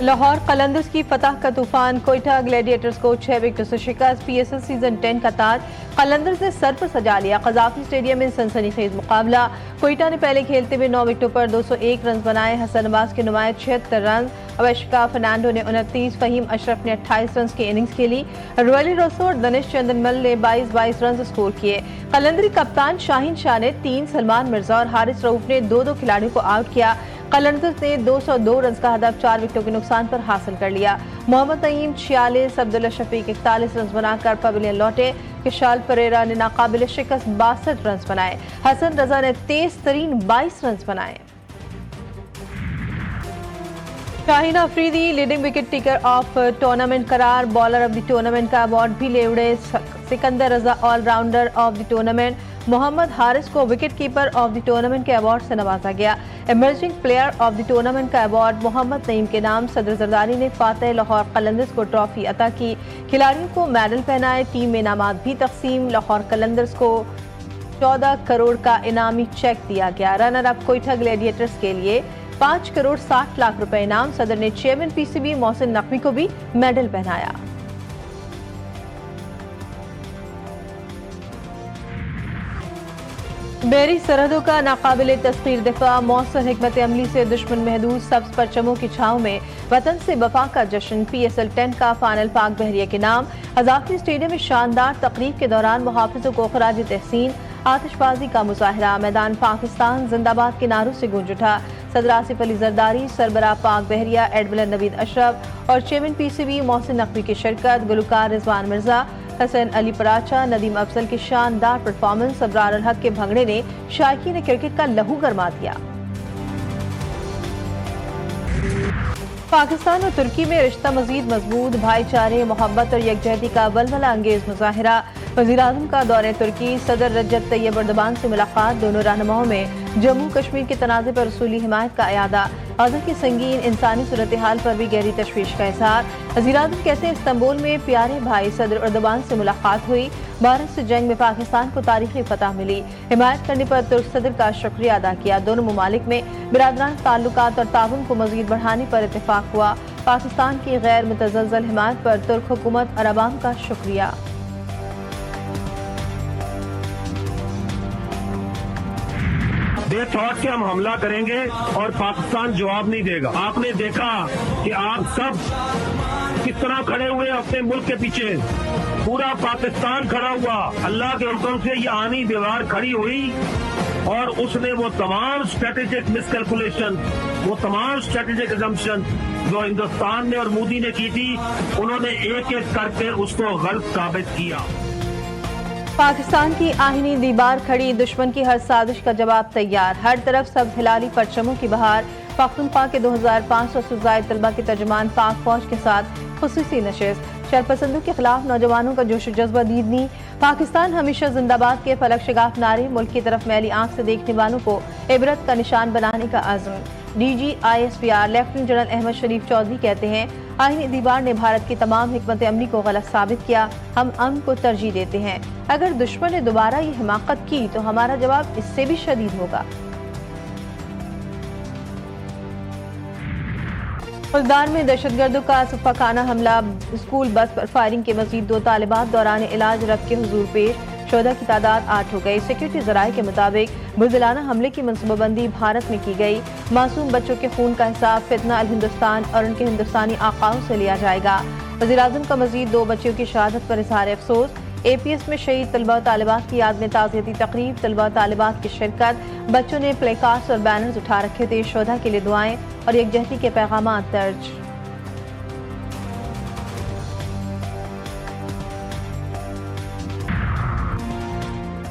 लाहौर कलंदर्स की फतह का तूफान, कोयटा ग्लैडिएटर्स को 6 विकेट से शिकस्त। PSL सीजन 10 का ताज कलंदर्स ने सर पर सजा लिया। कजाफी स्टेडियम में सनसनीखेज मुकाबला। कोयटा ने पहले खेलते हुए 9 विकेटों पर 201 रन बनाए। हसन अब्बास की नुमाइश 76 रन। अवैशिका फर्नांडो ने 29, फहीम अशरफ ने 28 रन की इनिंग्स खेली। रॉयली रोसो और दनिश चंदनमल ने 22 रन स्कोर किए। कलंदरी कप्तान शाहीन शाह ने 3, सलमान मिर्जा और हारिस रऊफ ने 2 खिलाड़ियों को आउट किया। कलंदर्स ने 202 रन का हदफ 4 विकेटों के नुकसान पर हासिल कर लिया। मोहम्मद नईम 46, अब्दुल्ला शफीक 41 रन बनाकर पवेलियन लौटे। किशाल परेरा ने नाकाबिल शिकस्त 62 रन बनाए। हसन रजा ने तेज तरीन 22 रन बनाए। Shaheen Afridi leading wicket taker of tournament करार। बॉलर ऑफ द टूर्नामेंट का अवार्ड भी ले उड़े। Sikandar Raza allrounder of the tournament. Mohammad Haris को wicket keeper of the tournament के अवार्ड से नवाजा गया। Emerging player of the tournament का अवार्ड मोहम्मद नईम के नाम। सदर जरदारी ने फातेह लाहौर कलंदर्स को ट्रॉफी अता की। खिलाड़ियों को मेडल पहनाए। टीम में इनामात भी तकसीम। लाहौर कलंदर्स को 14 करोड़ का इनामी चेक दिया गया। रनर अप कोयटा ग्लैडिएटर्स के लिए 5 करोड़ 60 लाख रुपए इनाम। सदर ने चेयरमैन PCB मोहसिन नकवी को भी मेडल पहनाया। बहरी सरहदों का नाकाबिले तस्खीर दिफा। मौसर हिकमत अमली से दुश्मन महदूद। सब्ज परचमों की छाव में वतन से वफा का जश्न। PSL 10 का फाइनल पाक बहरिया के नाम। कजाफी स्टेडियम में शानदार तकरीब के दौरान मुहाफिजों को खराज तहसीन। आतिशबाजी का मुजाहरा। मैदान पाकिस्तान जिंदाबाद के नारों से गूंज उठा। सदर आसिफ अली जरदारी, सरबराह पाक बहरिया एडमिरल नवीद अशरफ और चेयरमैन PCB मोहसिन नकवी की शिरकत। गुलकार रिजवान मिर्जा, हसन अली पराचा, नदीम अफजल की शानदार परफॉर्मेंस। अबरार अल हक के भंगड़े ने शायकीन क्रिकेट का लहू गरमा दिया। पाकिस्तान और तुर्की में रिश्ता मजीद मजबूत। भाईचारे, मोहब्बत और यकजहती का वलवला अंगेज मुजाहिरा। वज़ीर-ए-आज़म का दौरे तुर्की। सदर रजब तैयब एर्दोगान से मुलाकात। दोनों रहनुमाओं में जम्मू कश्मीर के तनाज़े पर रसूली हिमायत का अयादा। गज़ा की संगीन इंसानी सूरत हाल पर भी गहरी तशवीश का इज़हार। वज़ीर-ए-आज़म कहते हैं इस्तांबुल में प्यारे भाई सदर एर्दोगान से मुलाकात हुई। भारत से जंग में पाकिस्तान को तारीखी फतह मिली। हिमायत करने पर तुर्क सदर का शुक्रिया अदा किया। दोनों ममालिक में बिरादरान ताल्लुकात और ताउन को मजीद बढ़ाने पर इत्तेफाक हुआ। पाकिस्तान की गैर मुतज़लज़ल हिमायत पर तुर्क हुकूमत और अवाम का शुक्रिया। दे थॉट के हम हमला करेंगे और पाकिस्तान जवाब नहीं देगा। आपने देखा कि आप सब किस तरह खड़े हुए अपने मुल्क के पीछे। पूरा पाकिस्तान खड़ा हुआ। अल्लाह के हुक्म से ये आनी दीवार खड़ी हुई और उसने वो तमाम स्ट्रेटेजिक मिसकैलकुलेशन, वो तमाम स्ट्रेटेजिक एजम्पशन जो हिंदुस्तान ने और मोदी ने की थी, उन्होंने एक एक करके उसको गलत साबित किया। पाकिस्तान की आहिनी दीवार खड़ी। दुश्मन की हर साजिश का जवाब तैयार। हर तरफ सब हिलाली परचमों की बहार। पख्तूनख्वा के 2500 से ज़ायद तलबा के तर्जुमान पाक फौज के साथ खुसूसी नशिस्त। शरपसंदों के खिलाफ नौजवानों का जोश जज्बा दीदनी। पाकिस्तान हमेशा जिंदाबाद के फलक शगाफ नारे। मुल्क की तरफ मैली आंख से देखने वालों को इबरत का निशान बनाने का आज़म। DG ISPR lieutenant general Ahmed Sharif Chaudhry कहते हैं आईनी दीवार ने भारत की तमाम हिकमत अमली को गलत साबित किया। हम अमन को तरजीह देते हैं। अगर दुश्मन ने दोबारा ये हिमाकत की तो हमारा जवाब इससे भी शदीद होगा। फुलदार में दहशतगर्दों का सुफाखाना हमला। स्कूल बस पर फायरिंग के मजीद 2 तालिबात दौरान इलाज रख के हुजूर पेश। शोधा की तादाद 8 हो गई। सिक्योरिटी जराये के मुताबिक बुज़दिलाना हमले की मनसूबाबंदी भारत में की गई। मासूम बच्चों के खून का हिसाब फितना अल हिंदुस्तान और उनके हिंदुस्तानी आकाओं से लिया जाएगा। वज़ीर-ए-आज़म का मजीद 2 बच्चियों की शहादत पर इज़हार अफसोस। APS में शहीद तलबा तालिबात की याद में ताज़ियती तकरीब। तलबा तालिबात की शिरकत। बच्चों ने प्ले कार्ड्स और बैनर्स उठा रखे थे। शोधा के लिए दुआएं और यकजहती के पैगामात दर्ज।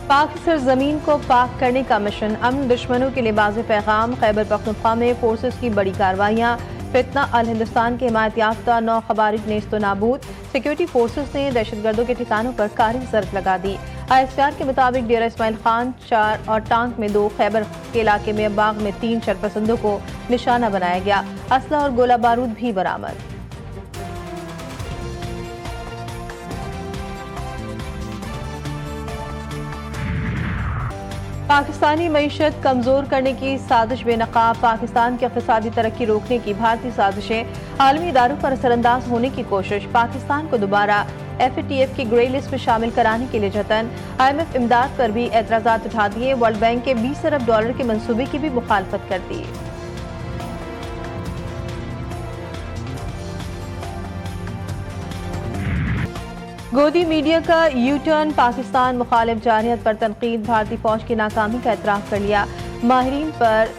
पाक सरजमीन को पाक करने का मिशन। अमन दुश्मनों के लिए बाज़ पैगाम। खैबर पख्तूनख्वा में फोर्सेस की बड़ी कार्रवाइयाँ। फितना अल हिंदुस्तान के हिमायत याफ्ता 9 खवारिज नेस्तो नाबूद। सिक्योरिटी फोर्सेस ने दहशतगर्दों के ठिकानों पर कारी जरब लगा दी। ISPR के मुताबिक डेरा इस्माइल खान 4 और टांक में 2, खैबर के इलाके में बाग में 3 शरपसंदों को निशाना बनाया गया। असला और गोला बारूद भी बरामद। पाकिस्तानी मईशत कमजोर करने की साजिश बेनकाब, पाकिस्तान की इक़्तिसादी तरक्की रोकने की भारतीय साजिशें, आलमी इदारों पर असरअंदाज होने की कोशिश, पाकिस्तान को दोबारा FATF की ग्रे लिस्ट में शामिल कराने के लिए जतन, IMF इमदाद पर भी एतराज़ात उठा दिए, वर्ल्ड बैंक के $20 अरब के मंसूबे की भी मुखालफत कर दी। गोदी मीडिया का यू टर्न, पाकिस्तान मुखालिफ जारहियत पर तनकीद, भारतीय फौज की नाकामी का एतराफ़ कर लिया, माहिरीन पर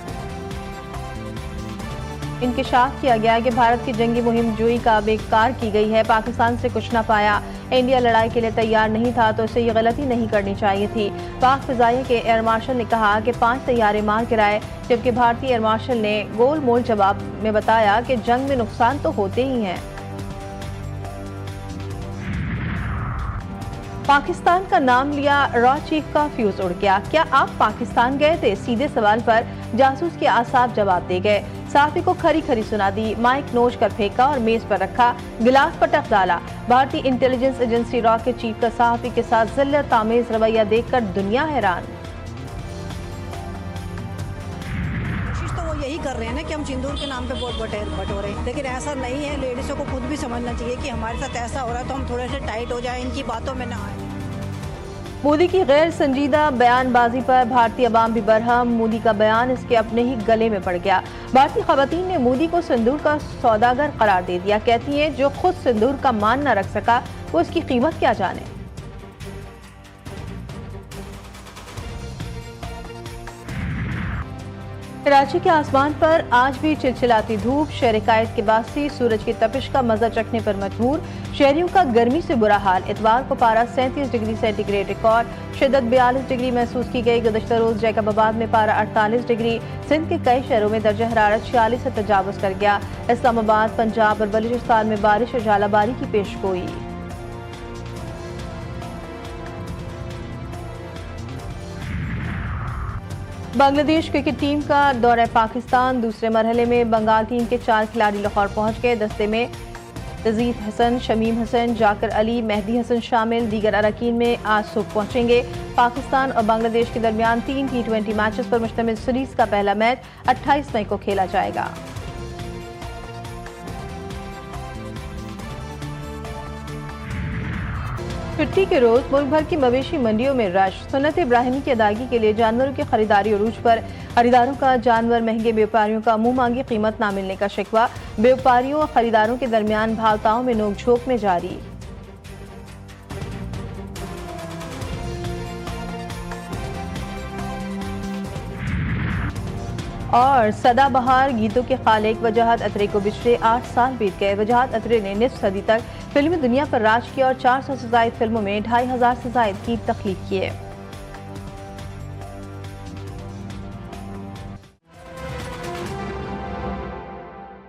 इंकशाफ किया गया कि भारत की जंगी मुहिम जोई का बेकार की गई है, पाकिस्तान से कुछ न पाया, इंडिया लड़ाई के लिए तैयार नहीं था तो इसे ये गलती नहीं करनी चाहिए थी। पाक फ़िज़ाइया के एयर मार्शल ने कहा कि 5 तैयारे मार गिराए, जबकि भारतीय एयर मार्शल ने गोल मोल जवाब में बताया कि जंग में नुकसान तो होते ही हैं। पाकिस्तान का नाम लिया, रॉ चीफ का फ्यूज उड़ गया, क्या आप पाकिस्तान गए थे? सीधे सवाल पर जासूस के आसाफ जवाब दे गए, साफी को खरी खरी सुना दी, माइक नोच कर फेंका और मेज पर रखा, गिलास पटक डाला। भारतीय इंटेलिजेंस एजेंसी रॉ के चीफ का साहफी के साथ जिल्लत तामेज रवैया देखकर दुनिया हैरान। यही कर रहे हैं ना कि हम सिंदूर के नाम पे बहुत बटोरे हैं, लेकिन ऐसा नहीं है। लेडीज़ों को खुद भी समझना चाहिए कि हमारे साथ ऐसा हो रहा है तो हम थोड़े से टाइट हो जाएं, इनकी बातों में ना आए। मोदी की गैर संजीदा बयानबाजी पर भारतीय अवाम भी बरहम, मोदी का बयान इसके अपने ही गले में पड़ गया। भारतीय खवातीन ने मोदी को सिंदूर का सौदागर करार दे दिया, कहती हैं जो खुद सिंदूर का मान न रख सका वो इसकी कीमत क्या जाने। कराची के आसमान पर आज भी चिलचिलाती धूप, शहर कायद के बासी सूरज की तपिश का मजा चखने पर मजबूर, शहरियों का गर्मी से बुरा हाल। इतवार को पारा 37 डिग्री सेंटीग्रेड रिकॉर्ड, शिद्दत 42 डिग्री महसूस की गई। गुज़श्ता रोज जैकबाबाद में पारा 48 डिग्री, सिंध के कई शहरों में दर्जा हरारत 46 से तजावुज कर गया। इस्लामाबाद, पंजाब और बलूचिस्तान में बारिश और झालाबारी की पेशगोई। बांग्लादेश क्रिकेट टीम का दौरा पाकिस्तान, दूसरे मरहले में बंगाल टीम के 4 खिलाड़ी लाहौर पहुंच गए। दस्ते में तजीद हसन, शमीम हसन, जाकिर अली, मेहदी हसन शामिल। दीगर अरकान में आज सुबह पहुंचेंगे। पाकिस्तान और बांग्लादेश के दरमियान 3 T20 मैचेस पर मुश्तमिल सीरीज का पहला मैच 28 मई को खेला जाएगा। छुट्टी के रोज मुल्क भर की मवेशी मंडियों में रश, सुन्नत इब्राहिमी की अदायगी के लिए जानवरों की खरीदारी अरूज पर। खरीदारों का जानवर महंगे, व्यापारियों का मुंह मांगी कीमत ना मिलने का शिकवा। व्यापारियों और खरीदारों के दरमियान भावताओं में नोकझोंक में जारी। और सदाबहार गीतों के खालिक वजाहत अतरे को पिछले 8 साल बीत गए। वजाहत अतरे ने निस्फ सदी तक फिल्मी दुनिया पर राज किया और 400 से ज्यादा फिल्मों में 2500 से ज्यादा गीत तख्लीक किए।